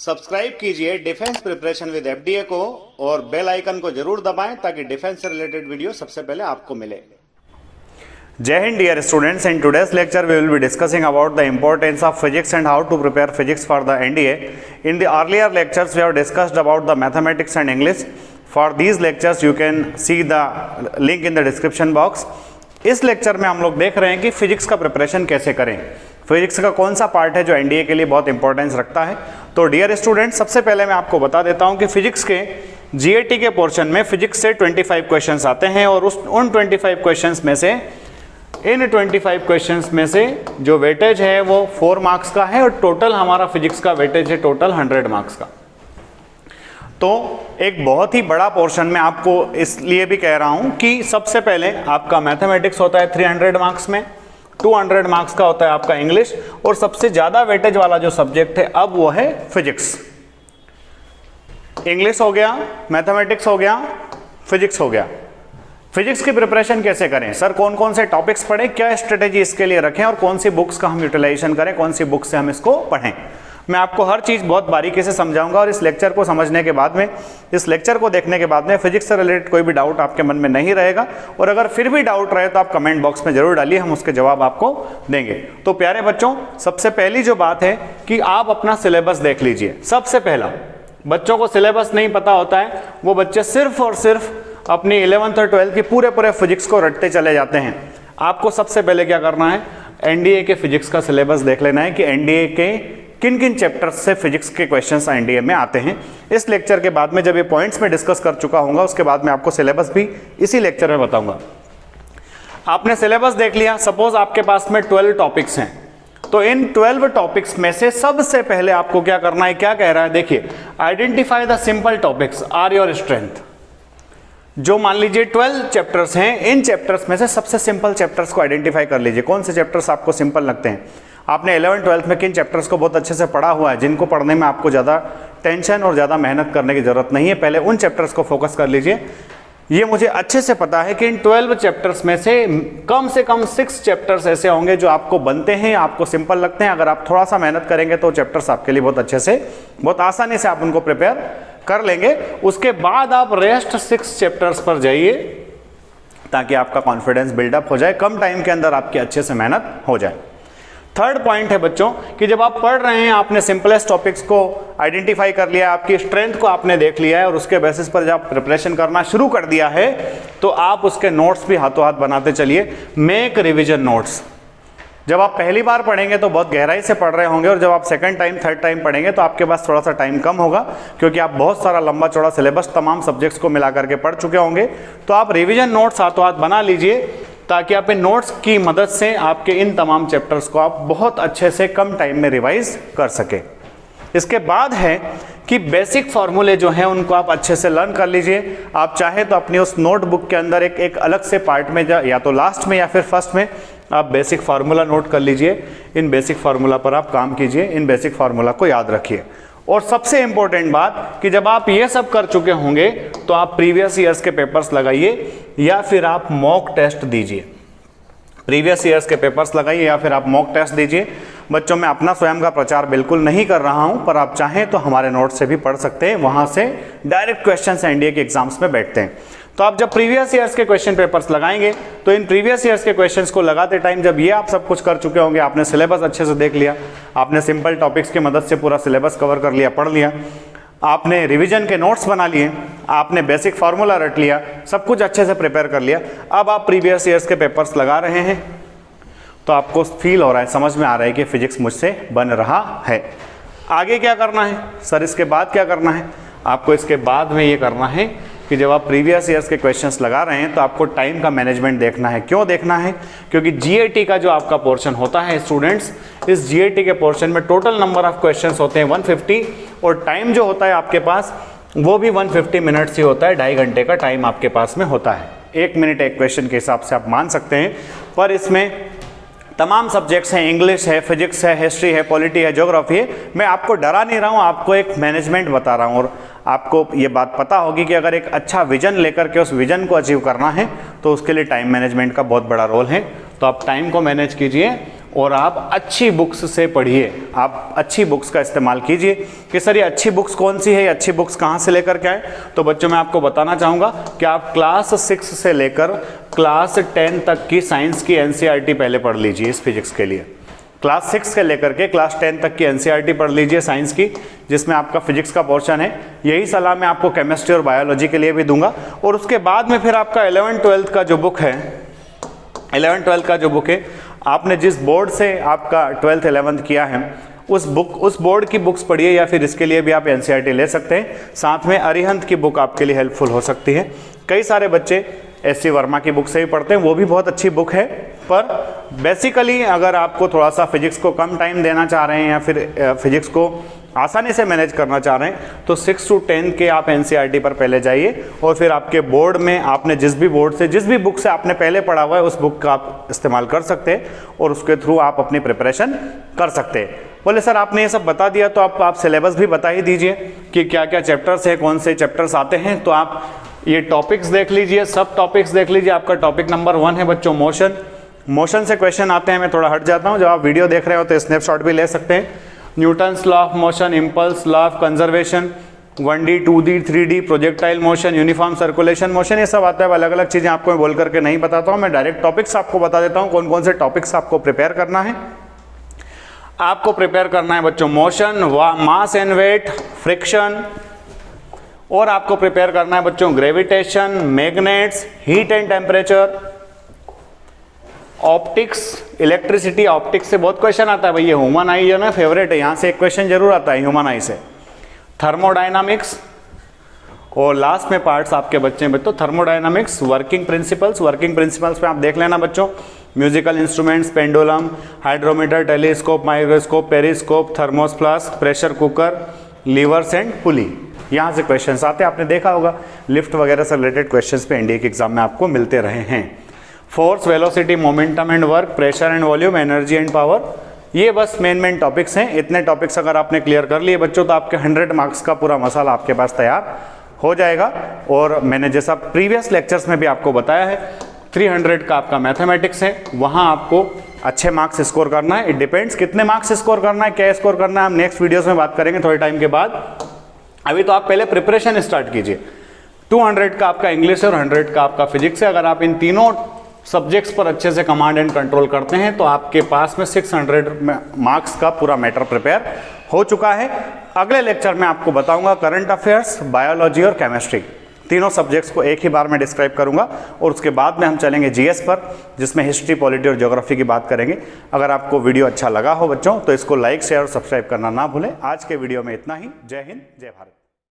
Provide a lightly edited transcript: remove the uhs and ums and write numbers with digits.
Subscribe कीजिए defence preparation with FDA को और बेल आइकन को जरूर दबाएं ताकि डिफेंस से रिलेटेड वीडियो सबसे पहले आपको मिले। जय हिंद dear students, in today's lecture we will be discussing about the importance of physics and how to prepare physics for the NDA. In the earlier lectures we have discussed about the mathematics and English. For these lectures you can see the link in the description box. इस lecture में हम लोग देख रहे हैं कि physics का preparation कैसे करें, फिजिक्स का कौन सा पार्ट है जो एनडीए के लिए बहुत इंपॉर्टेंस रखता है। तो डियर स्टूडेंट, सबसे पहले मैं आपको बता देता हूं कि फिजिक्स के जीएटी के पोर्शन में फिजिक्स से 25 क्वेश्चंस आते हैं और उन 25 क्वेश्चंस में से इन 25 क्वेश्चंस में से जो वेटेज है वो 4 मार्क्स का है और टोटल हमारा फिजिक्स का वेटेज है टोटल 100 मार्क्स का। तो एक बहुत ही बड़ा पोर्शन में आपको इसलिए भी कह रहा हूं कि सबसे पहले आपका मैथमेटिक्स होता है 300 मार्क्स में, 200 मार्क्स का होता है आपका इंग्लिश और सबसे ज्यादा वेटेज वाला जो सब्जेक्ट है अब वो है फिजिक्स। इंग्लिश हो गया, मैथमेटिक्स हो गया, फिजिक्स हो गया। फिजिक्स की प्रिपरेशन कैसे करें सर, कौन कौन से टॉपिक्स पढ़ें, क्या स्ट्रेटेजी इसके लिए रखें और कौन सी बुक्स का हम यूटिलाइजेशन करें, कौन सी बुक से हम इसको पढ़ें, मैं आपको हर चीज़ बहुत बारीकी से समझाऊंगा। और इस लेक्चर को समझने के बाद में, इस लेक्चर को देखने के बाद में फिजिक्स से रिलेटेड कोई भी डाउट आपके मन में नहीं रहेगा और अगर फिर भी डाउट रहे तो आप कमेंट बॉक्स में जरूर डालिए, हम उसके जवाब आपको देंगे। तो प्यारे बच्चों, सबसे पहली जो बात है कि आप अपना सिलेबस देख लीजिए। सबसे पहला, बच्चों को सिलेबस नहीं पता होता है, वो बच्चे सिर्फ और सिर्फ अपनी 11th और 12th की पूरे फिजिक्स को रटते चले जाते हैं। आपको सबसे पहले क्या करना है, एनडीए के फिजिक्स का सिलेबस देख लेना है कि एनडीए के किन किन चैप्टर्स से फिजिक्स के क्वेश्चंस एनडीए में आते हैं। इस लेक्चर के बाद में जब ये पॉइंट्स में डिस्कस कर चुका हूँ उसके बाद में आपको सिलेबस भी इसी लेक्चर में बताऊंगा। आपने सिलेबस देख लिया, सपोज आपके पास में 12 टॉपिक्स हैं, तो इन 12 टॉपिक्स में से सबसे पहले आपको क्या करना है, क्या कह रहा है देखिए, identify the simple topics are your strength. जो मान लीजिए 12 चैप्टर्स हैं, इन चैप्टर्स में से सबसे सिंपल चैप्टर्स को आइडेंटिफाई कर लीजिए। कौन से चैप्टर्स आपको सिंपल लगते हैं, आपने 11th 12th में किन चैप्टर्स को बहुत अच्छे से पढ़ा हुआ है, जिनको पढ़ने में आपको ज़्यादा टेंशन और ज़्यादा मेहनत करने की ज़रूरत नहीं है, पहले उन चैप्टर्स को फोकस कर लीजिए। ये मुझे अच्छे से पता है कि इन 12 चैप्टर्स में से कम 6 चैप्टर्स ऐसे होंगे जो आपको बनते हैं, आपको सिंपल लगते हैं। अगर आप थोड़ा सा मेहनत करेंगे तो चैप्टर्स आपके लिए बहुत अच्छे से, बहुत आसानी से आप उनको प्रिपेयर कर लेंगे। उसके बाद आप रेस्ट 6 चैप्टर्स पर जाइए ताकि आपका कॉन्फिडेंस बिल्डअप हो जाए, कम टाइम के अंदर आपकी अच्छे से मेहनत हो जाए। थर्ड पॉइंट है बच्चों कि जब आप पढ़ रहे हैं, आपने सिंपलेस्ट टॉपिक्स को आइडेंटिफाई कर लिया, आपकी स्ट्रेंथ को आपने देख लिया है और उसके बेसिस पर जब आप प्रिपरेशन करना शुरू कर दिया है तो आप उसके नोट्स भी हाथों हाथ बनाते चलिए। Make revision notes. जब आप पहली बार पढ़ेंगे तो बहुत गहराई से पढ़ रहे होंगे और जब आप सेकंड टाइम थर्ड टाइम पढ़ेंगे तो आपके पास थोड़ा सा टाइम कम होगा क्योंकि आप बहुत सारा लंबा चौड़ा सिलेबस तमाम सब्जेक्ट्स को मिला करके पढ़ चुके होंगे। तो आप रिवीजन नोट्स हाथों हाथ बना लीजिए ताकि आप इन नोट्स की मदद से आपके इन तमाम चैप्टर्स को आप बहुत अच्छे से कम टाइम में रिवाइज कर सके। इसके बाद है कि बेसिक फार्मूले जो हैं उनको आप अच्छे से लर्न कर लीजिए। आप चाहे तो अपनी उस नोटबुक के अंदर एक अलग से पार्ट में या तो लास्ट में या फिर फर्स्ट में आप बेसिक फार्मूला नोट कर लीजिए। इन बेसिक फार्मूला पर आप काम कीजिए, इन बेसिक फार्मूला को याद रखिए। और सबसे इंपॉर्टेंट बात कि जब आप ये सब कर चुके होंगे तो आप प्रीवियस ईयर्स के पेपर्स लगाइए या फिर आप मॉक टेस्ट दीजिए। प्रीवियस ईयर्स के पेपर्स लगाइए या फिर आप मॉक टेस्ट दीजिए। बच्चों, मैं अपना स्वयं का प्रचार बिल्कुल नहीं कर रहा हूं, पर आप चाहें तो हमारे नोट से भी पढ़ सकते हैं, वहां से डायरेक्ट क्वेश्चंस एनडीए के एग्जाम्स में बैठते हैं। तो आप जब प्रीवियस ईयर्स के क्वेश्चन पेपर्स लगाएंगे तो इन प्रीवियस ईयर्स के क्वेश्चंस को लगाते टाइम जब ये आप सब कुछ कर चुके होंगे, आपने सिलेबस अच्छे से देख लिया, आपने सिंपल टॉपिक्स की मदद से पूरा सिलेबस कवर कर लिया, पढ़ लिया, आपने रिवीजन के नोट्स बना लिए, आपने बेसिक फार्मूला रट लिया, सब कुछ अच्छे से प्रिपेयर कर लिया, अब आप प्रीवियस ईयर्स के पेपर्स लगा रहे हैं तो आपको फील हो रहा है, समझ में आ रहा है कि फिजिक्स मुझसे बन रहा है। आगे क्या करना है सर, इसके बाद क्या करना है, आपको इसके बाद में ये करना है कि जब आप प्रीवियस ईयर्स के क्वेश्चंस लगा रहे हैं तो आपको टाइम का मैनेजमेंट देखना है। क्यों देखना है, क्योंकि जीएटी का जो आपका पोर्शन होता है स्टूडेंट्स, इस जीएटी के पोर्शन में टोटल नंबर ऑफ क्वेश्चंस होते हैं 150 और टाइम जो होता है आपके पास वो भी 150 मिनट्स ही होता है, 2.5 घंटे का टाइम आपके पास में होता है। 1 मिनट एक क्वेश्चन के हिसाब से आप मान सकते हैं, पर इसमें तमाम सब्जेक्ट्स हैं, इंग्लिश है, फिजिक्स है, हिस्ट्री है, पॉलिटी है, ज्योग्राफी है। मैं आपको डरा नहीं रहा हूँ, आपको एक मैनेजमेंट बता रहा हूँ और आपको ये बात पता होगी कि अगर एक अच्छा विजन लेकर के उस विजन को अचीव करना है तो उसके लिए टाइम मैनेजमेंट का बहुत बड़ा रोल है। तो आप टाइम को मैनेज कीजिए और आप अच्छी बुक्स से पढ़िए, आप अच्छी बुक्स का इस्तेमाल कीजिए। कि सर ये अच्छी बुक्स कौन सी है, ये अच्छी बुक्स कहाँ से लेकर के आए, तो बच्चों मैं आपको बताना चाहूँगा कि आप क्लास 6 से लेकर क्लास 10 तक की साइंस की एनसीईआरटी पहले पढ़ लीजिए इस फिजिक्स के लिए। क्लास 6 से लेकर के क्लास 10 तक की एनसीईआरटी पढ़ लीजिए साइंस की, जिसमें आपका फिजिक्स का पोर्शन है। यही सलाह मैं आपको केमिस्ट्री और बायोलॉजी के लिए भी दूंगा। और उसके बाद में फिर आपका 11-12 का जो बुक है, 11-12 का जो बुक है, आपने जिस बोर्ड से आपका 12th 11th किया है उस बोर्ड की बुक्स पढ़िए, या फिर इसके लिए भी आप एनसीईआरटी ले सकते हैं। साथ में अरिहंत की बुक आपके लिए हेल्पफुल हो सकती है। कई सारे बच्चे एस.सी. वर्मा की बुक से भी पढ़ते हैं, वो भी बहुत अच्छी बुक है। पर बेसिकली अगर आपको थोड़ा सा फिजिक्स को कम टाइम देना चाह रहे हैं या फिर फिजिक्स को आसानी से मैनेज करना चाह रहे हैं तो 6 to 10 के आप एनसीईआरटी पर पहले जाइए, और फिर आपके बोर्ड में आपने जिस भी बोर्ड से जिस भी बुक से आपने पहले पढ़ा हुआ है उस बुक का आप इस्तेमाल कर सकते हैं और उसके थ्रू आप अपनी प्रिपरेशन कर सकते हैं। बोले सर आपने ये सब बता दिया तो आप सिलेबस भी बता ही दीजिए कि क्या क्या चैप्टर्स है, कौन से चैप्टर्स आते हैं। तो आप ये टॉपिक्स देख लीजिए, सब टॉपिक्स देख लीजिए। आपका टॉपिक नंबर 1 है बच्चों मोशन। मोशन से क्वेश्चन आते हैं, मैं थोड़ा हट जाता हूँ, जब आप वीडियो देख रहे हो तो स्नैपशॉट भी ले सकते हैं। Newton's law of motion, impulse, law of conservation, 1D 2D 3D, projectile motion, uniform circulation motion, ये सब आता है। अलग अलग चीज़ें आपको मैं बोल करके नहीं बताता हूँ, मैं डायरेक्ट टॉपिक्स आपको बता देता हूँ कौन कौन से टॉपिक्स आपको प्रिपेयर करना है। आपको प्रिपेयर करना है बच्चों motion, mass and weight, friction, और आपको प्रिपेयर करना है बच्चों gravitation, magnets, heat and temperature, optics, electricity. Optics से बहुत क्वेश्चन आता है भाई, ये ह्यूमन आई है ना फेवरेट है, यहाँ से एक क्वेश्चन जरूर आता है ह्यूमन आई से। थर्मोडायनामिक्स, और लास्ट में पार्ट्स आपके बच्चे हैं बच्चों thermodynamics, working principles. Working principles में आप देख लेना बच्चों musical instruments, pendulum, hydrometer, telescope, microscope, periscope, thermos flask, pressure cooker, levers and pulley. यहाँ से क्वेश्चंस आते हैं, आपने देखा होगा लिफ्ट वगैरह से रिलेटेड क्वेश्चंस पे एनडीए के एग्जाम में आपको मिलते रहे हैं। Force, velocity, momentum and work, pressure and volume, energy and power, ये बस मेन टॉपिक्स हैं। इतने टॉपिक्स अगर आपने क्लियर कर लिए बच्चों तो आपके 100 मार्क्स का पूरा मसाला आपके पास तैयार हो जाएगा। और मैंने जैसा प्रीवियस लेक्चर्स में भी आपको बताया है 300 का आपका मैथमेटिक्स है, वहाँ आपको अच्छे मार्क्स स्कोर करना है। इट डिपेंड्स कितने मार्क्स स्कोर करना है, क्या स्कोर करना है, हम नेक्स्ट वीडियोस में बात करेंगे थोड़े टाइम के बाद। अभी तो आप पहले प्रिपरेशन स्टार्ट कीजिए। 200 का आपका इंग्लिश है और 100 का आपका फिजिक्स है। अगर आप इन तीनों सब्जेक्ट्स पर अच्छे से कमांड एंड कंट्रोल करते हैं तो आपके पास में 600 मार्क्स का पूरा मैटर प्रिपेयर हो चुका है। अगले लेक्चर में आपको बताऊंगा करंट अफेयर्स, बायोलॉजी और केमिस्ट्री, तीनों सब्जेक्ट्स को एक ही बार में डिस्क्राइब करूंगा। और उसके बाद में हम चलेंगे जीएस पर, जिसमें हिस्ट्री, पॉलिटी और ज्योग्राफी की बात करेंगे। अगर आपको वीडियो अच्छा लगा हो बच्चों तो इसको लाइक, शेयर और सब्सक्राइब करना ना भूलें। आज के वीडियो में इतना ही। जय हिंद, जय भारत।